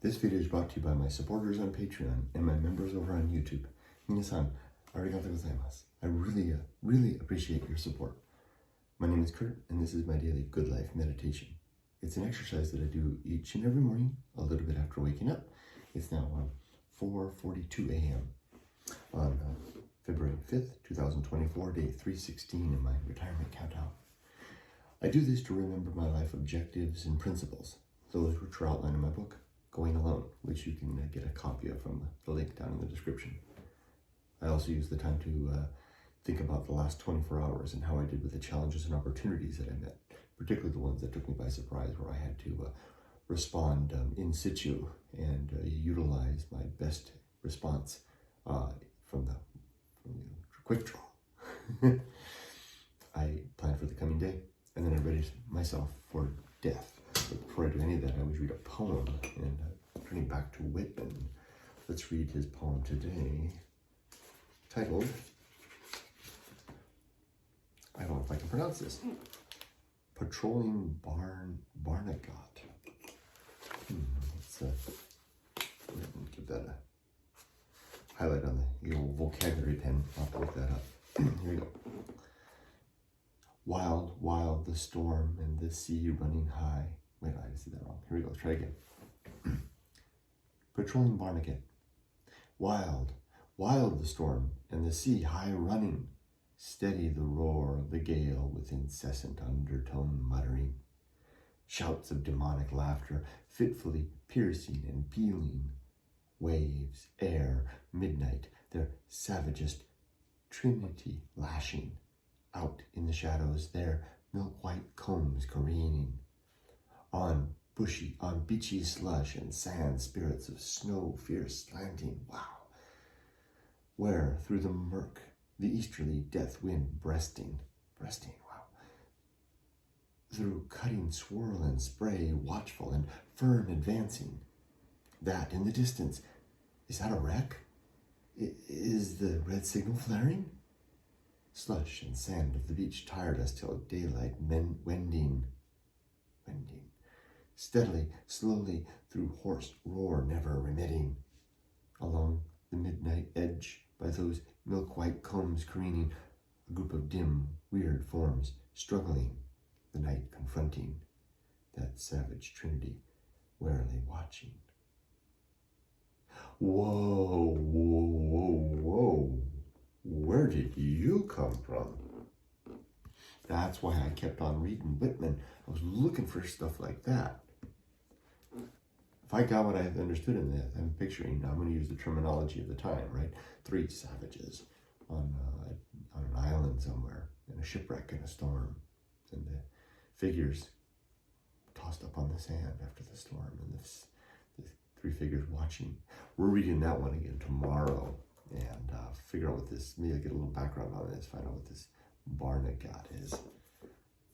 This video is brought to you by my supporters on Patreon and my members over on YouTube. Minasan, arigatou gozaimasu. I really appreciate your support. My name is Kurt, and this is my daily Good Life meditation. It's an exercise that I do each and every morning, a little bit after waking up. It's now 4:42 a.m. on February 5th, 2024, day 316 in my retirement countdown. I do this to remember my life objectives and principles, those which are outlined in my book, Going Alone, which you can get a copy of from the link down in the description. I also use the time to think about the last 24 hours and how I did with the challenges and opportunities that I met, particularly the ones that took me by surprise, where I had to respond in situ and utilize my best response from the quick draw. I planned for the coming day, and then I readied myself for death. But before I do any of that, I always read a poem, and turning back to Whitman, let's read his poem today, titled, I don't know if I can pronounce this, Patrolling Barnegat. Let's give that a highlight on the old vocabulary pen. I'll have to look that up. Here we go. Wild, wild the storm and the sea running high. Wait, I just did that wrong. Here we go, let's try again. Patrolling Barnegat. Wild, wild the storm and the sea high running. Steady the roar of the gale with incessant undertone muttering. Shouts of demonic laughter, fitfully piercing and pealing. Waves, air, midnight, their savagest trinity lashing. Out in the shadows, their milk-white combs careening. On beachy slush and sand, spirits of snow fierce slanting. Wow! Where through the murk, the easterly death wind breasting, wow. Through cutting swirl and spray, watchful and firm advancing. That in the distance, is that a wreck? Is the red signal flaring? Slush and sand of the beach tired us till daylight wending. Steadily, slowly, through hoarse roar never remitting. Along the midnight edge, by those milk-white combs careening, a group of dim, weird forms struggling, the night confronting, that savage trinity warily watching. Whoa, whoa, whoa, whoa. Where did you come from? That's why I kept on reading Whitman. I was looking for stuff like that. If I got what I understood in that, I'm picturing, I'm going to use the terminology of the time, right? 3 savages on an island somewhere, in a shipwreck in a storm, and the figures tossed up on the sand after the storm, and the 3 figures watching. We're reading that one again tomorrow, and figure out what this, maybe get a little background on this, find out what this Barnegat is.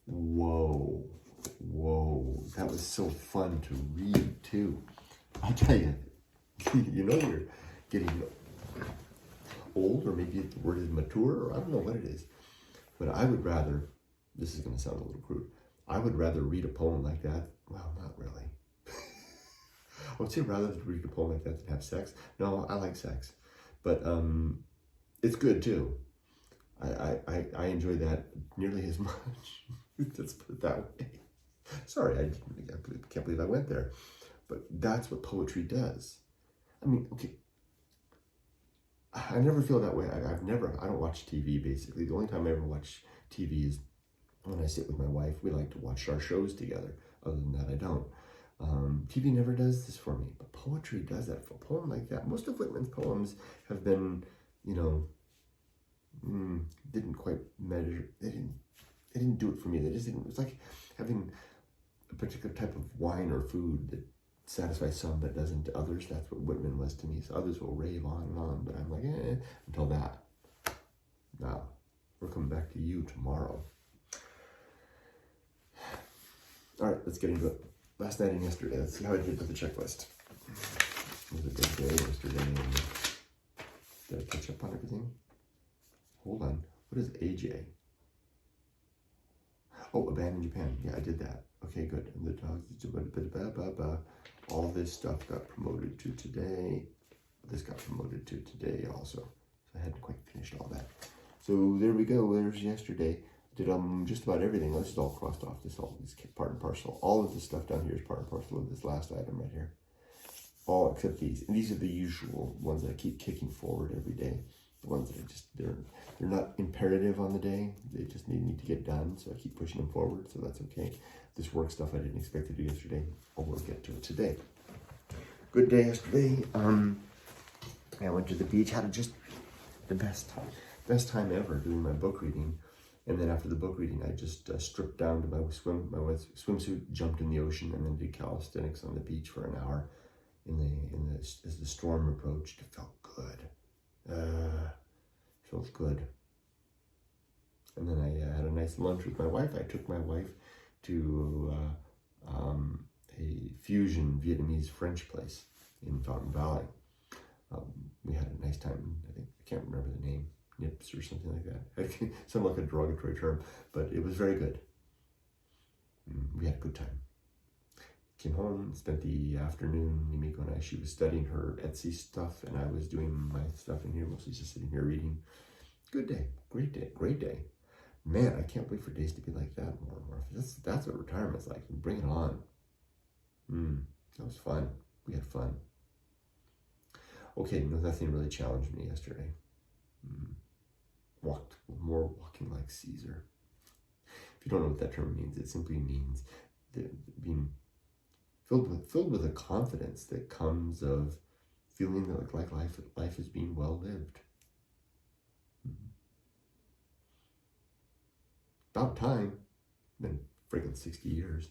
Whoa, that was so fun to read too. I'll tell you, you know you're getting old, or maybe the word is mature, or I don't know what it is, but I would rather, this is going to sound a little crude, I would rather read a poem like that. Well, not really. I would say rather than read a poem like that than have sex. No, I like sex, but it's good too. I enjoy that nearly as much. Let's put it that way. Sorry, I can't believe I went there. But that's what poetry does. I mean, okay, I never feel that way. I don't watch TV, basically. The only time I ever watch TV is when I sit with my wife. We like to watch our shows together. Other than that, I don't. TV never does this for me, but poetry does that. For a poem like that, most of Whitman's poems have been, didn't quite measure. They didn't do it for me. They just didn't. It's like having a particular type of wine or food that satisfies some but doesn't to others. That's what Whitman was to me. So others will rave on and on, but I'm like, until that. Now, we're coming back to you tomorrow. All right, let's get into it. Last night and yesterday, let's see how I did with the checklist. It was a big day yesterday. And did I catch up on everything? Hold on. What is AJ? Oh, Abandoned Japan. Yeah, I did that. Okay, good. And the dogs, all this stuff got promoted to today. This got promoted to today also. So I hadn't quite finished all that. So there we go. There's yesterday. Did just about everything. This is all crossed off. This all is part and parcel. All of this stuff down here is part and parcel of this last item right here. All except these. And these are the usual ones that I keep kicking forward every day. The ones that they're not imperative on the day. They just need to get done. So I keep pushing them forward. So that's okay. This work stuff I didn't expect to do yesterday. I will get to it today. Good day yesterday. I went to the beach. Had just the best time ever doing my book reading. And then after the book reading, I just stripped down to my swimsuit, jumped in the ocean, and then did calisthenics on the beach for an hour. As the storm approached, it felt good. Felt good. And then I had a nice lunch with my wife. I took my wife to a fusion Vietnamese French place in Fountain Valley. We had a nice time. I can't remember the name. Nips or something like that. Sounded like a derogatory term, but it was very good. We had a good time. Came home, spent the afternoon, Yumiko and I, she was studying her Etsy stuff, and I was doing my stuff in here, mostly just sitting here reading. Good day, great day, great day. Man, I can't wait for days to be like that more and more. That's what retirement's like. Bring it on. That was fun. We had fun. Okay, nothing really challenged me yesterday. Walking like Caesar. If you don't know what that term means, it simply means being filled with a confidence that comes of feeling like life is being well lived. About time. Been freaking 60 years.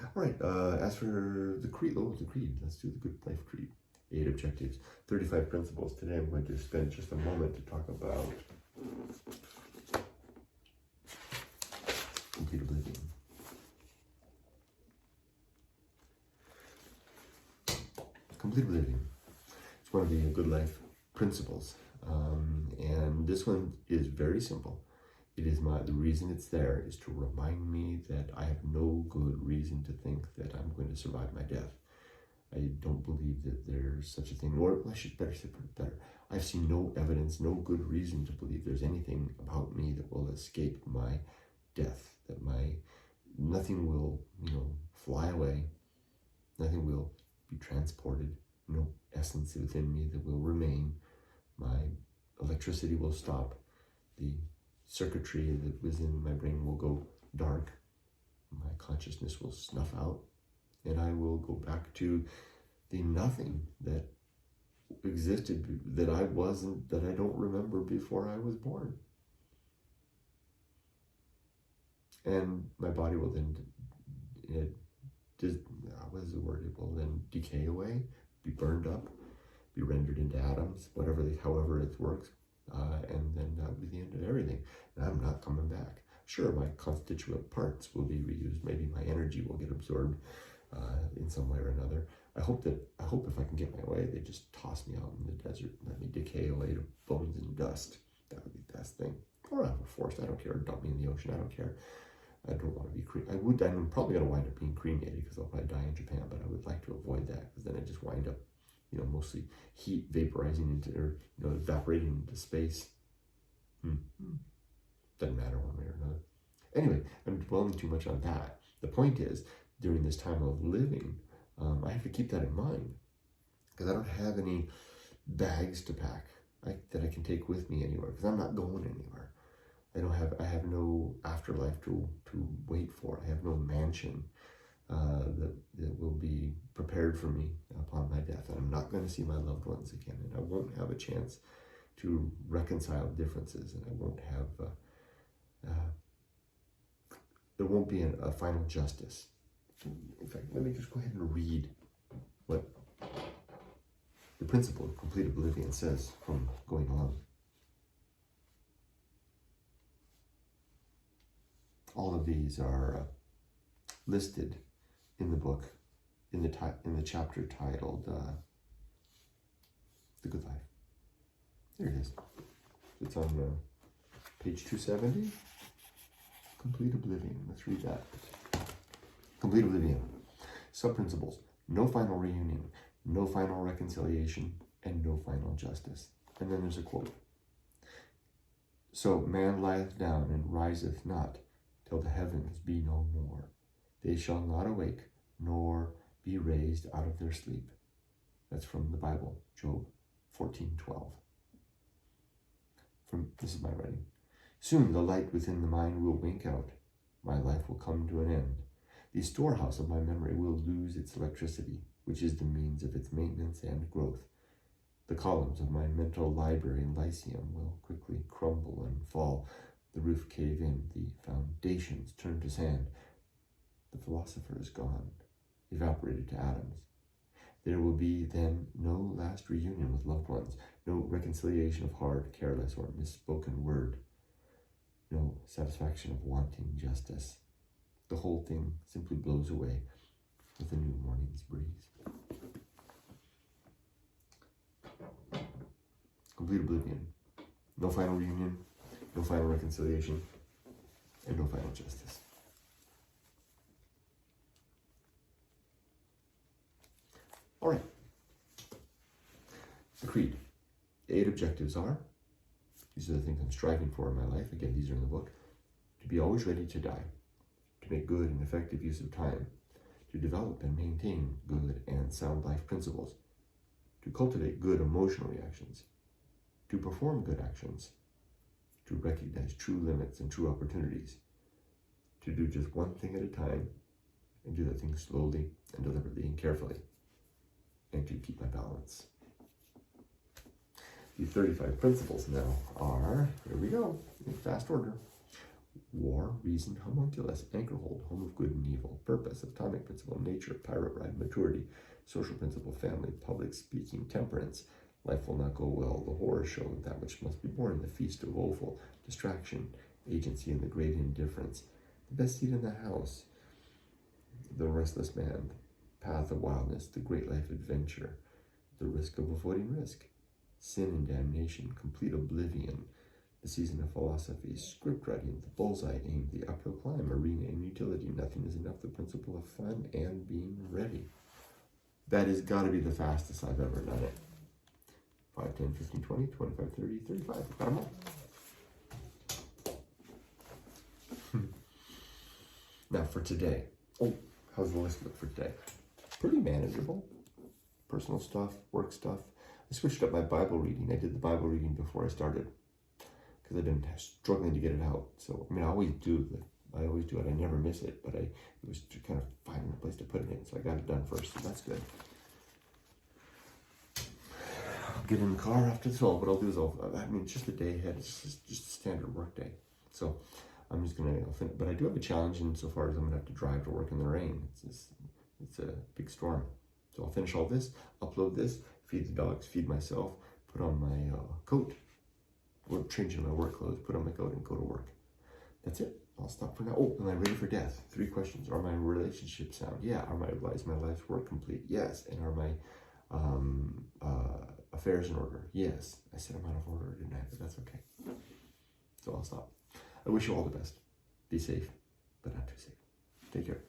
All right, as for the creed, let's do the Good Life Creed. 8 objectives, 35 principles. Today I'm going to spend just a moment to talk about complete oblivion. Complete oblivion. It's one of the Good Life principles. And this one is very simple. It is the reason it's there is to remind me that I have no good reason to think that I'm going to survive my death. I don't believe that there's such a thing, or I should better say it better. I've seen no evidence, no good reason to believe there's anything about me that will escape my death, that nothing will, fly away, nothing will be transported, no essence within me that will remain. My electricity will stop, the circuitry that was in my brain will go dark, my consciousness will snuff out, and I will go back to the nothing that existed, that I don't remember before I was born. And my body will then, what is the word? It will then decay away, be burned up, be rendered into atoms, however it works, and then that will be the end of everything. And I'm not coming back. Sure, my constituent parts will be reused. Maybe my energy will get absorbed in some way or another. I hope if I can get my way, they just toss me out in the desert and let me decay away to bones and dust. That would be the best thing. Or have a forest, I don't care. Or dump me in the ocean, I don't care. I don't want to be cremated. I'm probably going to wind up being cremated because I'll probably die in Japan, but I would like to avoid that because then I just wind up, mostly heat vaporizing into, or, evaporating into space. Doesn't matter one way or another. Anyway, I'm dwelling too much on that. The point is, during this time of living, I have to keep that in mind because I don't have any bags to pack that I can take with me anywhere because I'm not going anywhere. I have no afterlife to wait for. I have no mansion that will be prepared for me upon my death. And I'm not going to see my loved ones again. And I won't have a chance to reconcile differences. And I won't have, there won't be a final justice. In fact, let me just go ahead and read what the principle of complete oblivion says from going along. All of these are listed in the book, in the chapter titled "The Good Life." There it is. It's on page 270. Complete oblivion. Let's read that. Complete oblivion. Sub-principles. No final reunion, no final reconciliation, and no final justice. And then there's a quote. So man lieth down and riseth not, till the heavens be no more. They shall not awake, nor be raised out of their sleep. That's from the Bible, Job 14:12. This is my writing. Soon the light within the mind will wink out. My life will come to an end. The storehouse of my memory will lose its electricity, which is the means of its maintenance and growth. The columns of my mental library in Lyceum will quickly crumble and fall, the roof cave in, the foundations turn to sand. The philosopher is gone, evaporated to atoms. There will be then no last reunion with loved ones, no reconciliation of hard, careless, or misspoken word, no satisfaction of wanting justice. The whole thing simply blows away with a new morning's breeze. Complete oblivion. No final reunion, no final reconciliation, and no final justice. All right. The creed. The 8 objectives are, these are the things I'm striving for in my life. Again, these are in the book. To be always ready to die. To make good and effective use of time. To develop and maintain good and sound life principles. To cultivate good emotional reactions. To perform good actions. To recognize true limits and true opportunities. To do just one thing at a time and do that thing slowly and deliberately and carefully. And to keep my balance. The 35 principles now are, here we go, in fast order. War, reason, homunculus, anchorhold, home of good and evil, purpose, atomic principle, nature, pirate ride, maturity, social principle, family, public speaking, temperance, life will not go well, the horror show, that which must be born, the feast of woeful, distraction, agency, and the great indifference, the best seat in the house, the restless man, path of wildness, the great life adventure, the risk of avoiding risk, sin and damnation, complete oblivion, the season of philosophy, script writing, the bullseye aim, the uphill climb, arena and utility, nothing is enough, the principle of fun, and being ready. That has got to be the fastest I've ever done it. 5, 10, 15, 20, 25, 30, 35. Got them all. Now for today. Oh, how's the list look for today? Pretty manageable. Personal stuff, work stuff. I switched up my Bible reading. I did the Bible reading before I started because I've been struggling to get it out. So, I mean, I always do it. I never miss it, but it was to kind of finding a place to put it in. So I got it done first, so that's good. I'll get in the car after this. What I'll do is it's just a day ahead. It's just a standard work day. So I'm just going to finish. But I do have a challenge insofar as I'm going to have to drive to work in the rain. It's a big storm. So I'll finish all this, upload this, feed the dogs, feed myself, put on my coat, or change into my work clothes, put on my coat and go to work. That's it. I'll stop for now. Oh, am I ready for death? 3 questions. Are my relationships sound? Yeah. Is my life's work complete? Yes. And are my affairs in order? Yes. I said I'm out of order, didn't I? But that's okay. So I'll stop. I wish you all the best. Be safe, but not too safe. Take care.